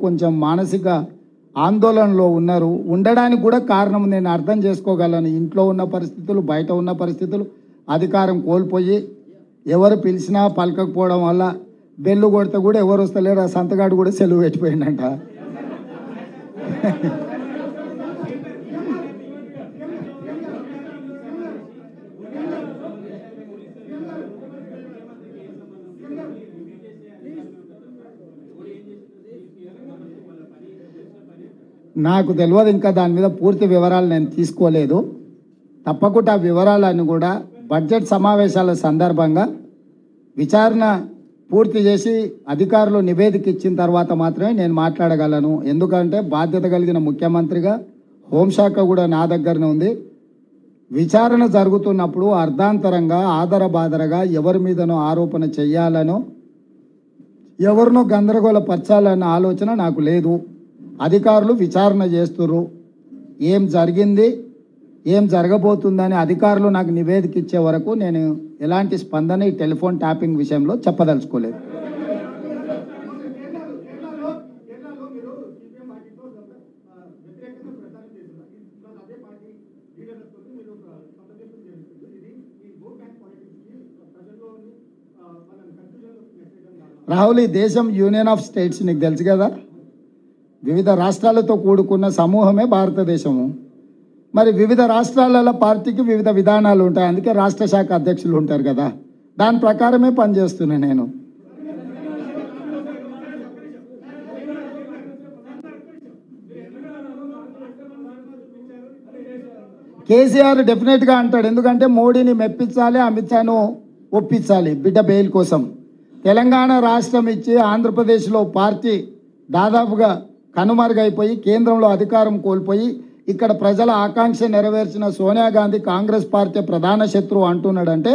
కొంచెం మానసిక ఆందోళనలో ఉన్నారు. ఉండడానికి కూడా కారణం నేను అర్థం చేసుకోగలను. ఇంట్లో ఉన్న పరిస్థితులు, బయట ఉన్న పరిస్థితులు, అధికారం కోల్పోయి ఎవరు పిలిచినా పలకకపోవడం వల్ల బెల్లు కొడితే కూడా ఎవరు వస్తలేరు. ఆ సంతగాడు కూడా సెలవు పెట్టిపోయిందంట. నాకు తెలియదు, ఇంకా దాని మీద పూర్తి వివరాలు నేను తీసుకోలేదు. తప్పకుండా ఆ వివరాలను కూడా బడ్జెట్ సమావేశాల సందర్భంగా విచారణ పూర్తి చేసి అధికారులు నివేదిక ఇచ్చిన తర్వాత మాత్రమే నేను మాట్లాడగలను. ఎందుకంటే బాధ్యత కలిగిన ముఖ్యమంత్రిగా హోంశాఖ కూడా నా దగ్గరనే ఉంది. విచారణ జరుగుతున్నప్పుడు అర్ధాంతరంగా ఆధారబాధరగా ఎవరి మీదనో ఆరోపణ చెయ్యాలనో ఎవరినో గందరగోళపరచాలన్న ఆలోచన నాకు లేదు. అధికారులు విచారణ చేస్తున్నారు. ఏం జరిగింది, ఏం జరగబోతుందని అధికారులు నాకు నివేదిక ఇచ్చే వరకు నేను ఎలాంటి స్పందన ఈ టెలిఫోన్ ట్యాపింగ్ విషయంలో చెప్పదలుచుకోలేదు. రాహుల్, ఈ దేశం యూనియన్ ఆఫ్ స్టేట్స్ నీకు తెలుసు కదా. వివిధ రాష్ట్రాలతో కూడుకున్న సమూహమే భారతదేశము. మరి వివిధ రాష్ట్రాలలో పార్టీకి వివిధ విధానాలు ఉంటాయి. అందుకే రాష్ట్ర శాఖ అధ్యక్షులు ఉంటారు కదా, దాని ప్రకారమే పనిచేస్తున్నా నేను. కేసీఆర్ డెఫినెట్గా అంటాడు, ఎందుకంటే మోడీని మెప్పించాలి, అమిత్ షాను ఒప్పించాలి బిడ్డ బెయిల్ కోసం. తెలంగాణ రాష్ట్రం ఇచ్చి ఆంధ్రప్రదేశ్లో పార్టీ దాదాపుగా కనుమరుగైపోయి కేంద్రంలో అధికారం కోల్పోయి ఇక్కడ ప్రజల ఆకాంక్ష నెరవేర్చిన సోనియా గాంధీ కాంగ్రెస్ పార్టీ ప్రధాన శత్రువు అంటున్నాడంటే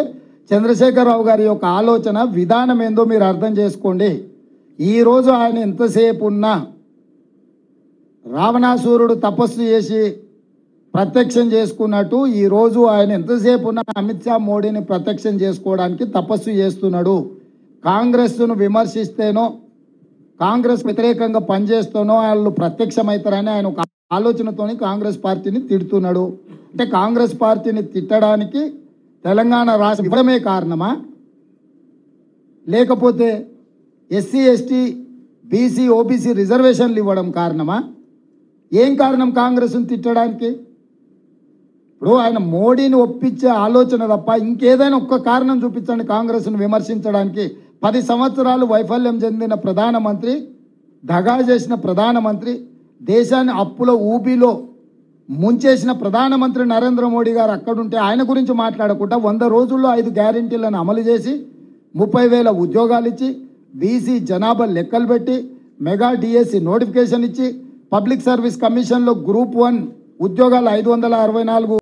చంద్రశేఖరరావు గారి యొక్క ఆలోచన విధానం ఏందో మీరు అర్థం చేసుకోండి. ఈరోజు ఆయన ఎంతసేపు ఉన్నా రావణాసురుడు తపస్సు చేసి ప్రత్యక్షం చేసుకున్నట్టు ఈరోజు ఆయన ఎంతసేపు ఉన్నా అమిత్ షా మోడీని ప్రత్యక్షం చేసుకోవడానికి తపస్సు చేస్తున్నాడు. కాంగ్రెస్ను విమర్శిస్తేనో కాంగ్రెస్ వ్యతిరేకంగా పనిచేస్తేనో వాళ్ళు ప్రత్యక్షమవుతారని ఆయన ఒక ఆలోచనతోని కాంగ్రెస్ పార్టీని తిడుతున్నాడు. అంటే కాంగ్రెస్ పార్టీని తిట్టడానికి తెలంగాణ రాష్ట్రం ఇవ్వడమే కారణమా, లేకపోతే ఎస్సీ ఎస్టీ బీసీ ఓబీసీ రిజర్వేషన్లు ఇవ్వడం కారణమా? ఏం కారణం కాంగ్రెస్ను తిట్టడానికి? ఇప్పుడు ఆయన మోడీని ఒప్పించే ఆలోచన తప్ప ఇంకేదైనా ఒక్క కారణం చూపించండి కాంగ్రెస్ను విమర్శించడానికి. 10 సంవత్సరాలు వైఫల్యం చెందిన ప్రధానమంత్రి, దగా చేసిన ప్రధానమంత్రి, దేశాన్ని అప్పుల ఊబిలో ముంచేసిన ప్రధానమంత్రి నరేంద్ర మోడీ గారు అక్కడుంటే ఆయన గురించి మాట్లాడకుండా 100 రోజుల్లో 5 గ్యారెంటీలను అమలు చేసి 30,000 ఉద్యోగాలు ఇచ్చి బీసీ జనాభా లెక్కలు పెట్టి మెగా డిఎస్సి నోటిఫికేషన్ ఇచ్చి పబ్లిక్ సర్వీస్ కమిషన్లో గ్రూప్ 1 ఉద్యోగాలు 564